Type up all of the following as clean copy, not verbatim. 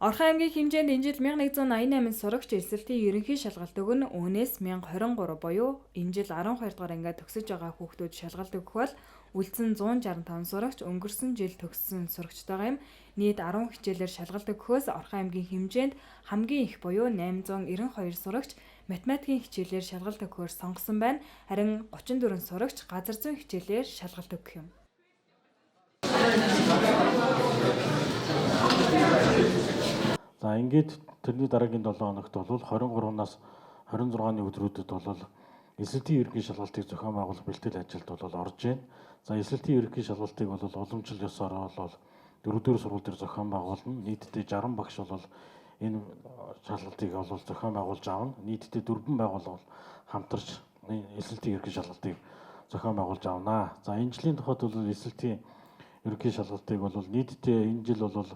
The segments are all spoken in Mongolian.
Орхон аймгийн хэмжээнд энэ жил 1188 сурагч эсэлтийн ерөнхий шалгалт өгнө. Үүнээс 1023 буюу энэ жил 12 дугаар ангид төгсөж байгаа хүүхдүүд шалгалт өгөх бол үлдсэн 165 сурагч өнгөрсөн жил төгссөн сурагчтайгаа юм. Нийт 10 хичээлээр шалгалт өгөхөөс Орхон аймгийн хэмжээнд хамгийн их буюу 892 сурагч математикийн хичээлээр шалгалт өгөхөөр сонгосон байна. Харин 34 сурагч газар зүйн хичээлээр шалгалт өгөх юм. За ингээд тэрний дараагийн 7 хоногт бол 23-наас 26-ны өдрүүдэд бол эсэлтийн ерөнхий шалгалтыг зохион байгуулах бэлтгэл ажилд бол орж байна. За эсэлтийн ерөнхий шалгалтыг бол уламжлал ёсоор бол 4-р сургууль дээр зохион байгуулна. Нийтдээ 60 багш бол энэ шалгалтыг бол зохион байгуулж аавна. Нийтдээ 4 байгууллага хамтарч эсэлтийн ерөнхий шалгалтыг зохион байгуулж аавна. За энэ жилийн тухайд бол эсэлтийн ерөнхий шалгалтыг бол нийтдээ энэ жил бол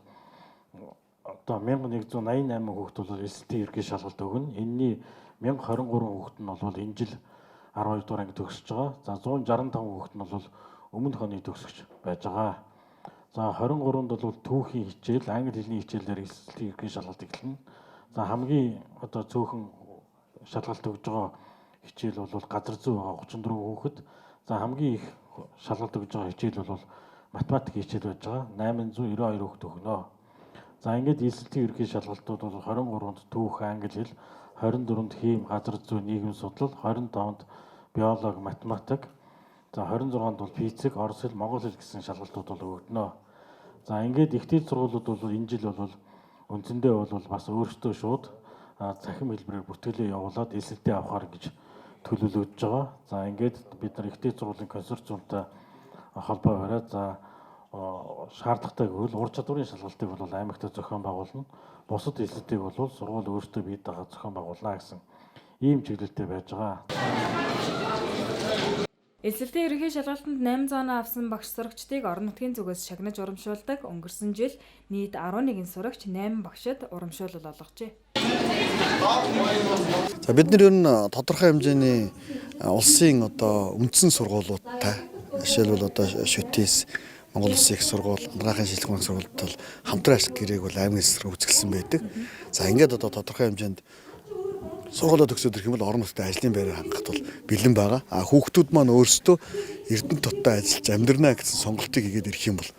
одоо 1188 хүүхэд бол эсэлтийн ерөнхий шалгалт өгнө. Энэний 1023 хүүхэд нь бол энэ жил 12 дугаар анги төгсөж байгаа. За 165 хүүхэд нь бол өмнөх оны төгсөгч байж байгаа. За 23-нд бол түүхийн хичээл, англи хэлний хичээлээр эсэлтийн ерөнхий шалгалт эхэлнэ. За хамгийн одоо цөөхөн шалгалт өгж байгаа хичээл бол газар зүй байгаа 34 хүүхэд. За хамгийн их шалгалт өгж байгаа хичээл бол математик хичээл байж байгаа 892 хүүхэд өгнө. За ингээд эсэлтийн ерөнхий шалгалтууд бол 23-нд түүх, англи хэл, 24-нд хийм, газар зүй, нийгэм судлал, 25-нд биологи, математик, за 26-нд бол физик, орос хэл, монгол хэл гэсэн шалгалтууд бол өгдөнө. За ингээд ихтэй сургуулиуд бол энэ жил бол үндсэндээ бол бас өөрсдөө шууд цахим хэлбэрээр бүртгэлээ явуулаад эсэлтээ авахар гэж төлөвлөж байгаа. За ингээд бид нар ихтэй сургуулийн консорциумтай холбоо бариад за шаардлагатай гэвэл ур чадварын шалгалтыг бол аймагтаа зохион байгуулна. Бусад эсэлтийг бол сургууль өөрсдөө бие дагаад зохион байгуулна гэсэн ийм чиглэлтэй байж байгаа. Эсэлтийн ерөнхий шалгалтанд 800 авсан багш сурагчдыг орон нутгийн зүгээс шагнаж урамшуулдаг. Өнгөрсөн жил нийт 11 сурагч 8 багшид урамшуулал олгожээ. За бид нар ер нь тодорхой хэмжээний улсын одоо үндсэн сургуулиудтай жишээлбэл одоо ШүТИС, Монгол Улсын их сургууль, Анагаахын шилхэн сургуульд бол хамтран ашиг гэрээг бол аймгийн эсрэг үзэсгэлсэн байдаг. За ингээд одоо тодорхой хэмжээнд сургуулиуд төгсөөд ирэх юм бол орон нутгийн ажлын байрыг хангахад бол бэлэн байгаа. Хүүхдүүд маань өөрсдөө Эрдэнэ доттой ажиллаж амьдрнаа гэсэн сонголтыг хийгээд ирэх юм бол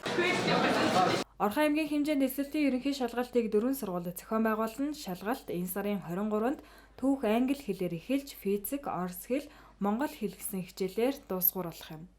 Орхон аймгийн хэмжээнд эсэлтийн ерөнхий шалгалтыг 4 сургуулиуд зохион байгуулна. Шалгалт энэ сарын 23-нд түүх англи хэлээр эхэлж физик, орос хэл, монгол хэл гэсэн хичээлээр дуусгуур болох юм.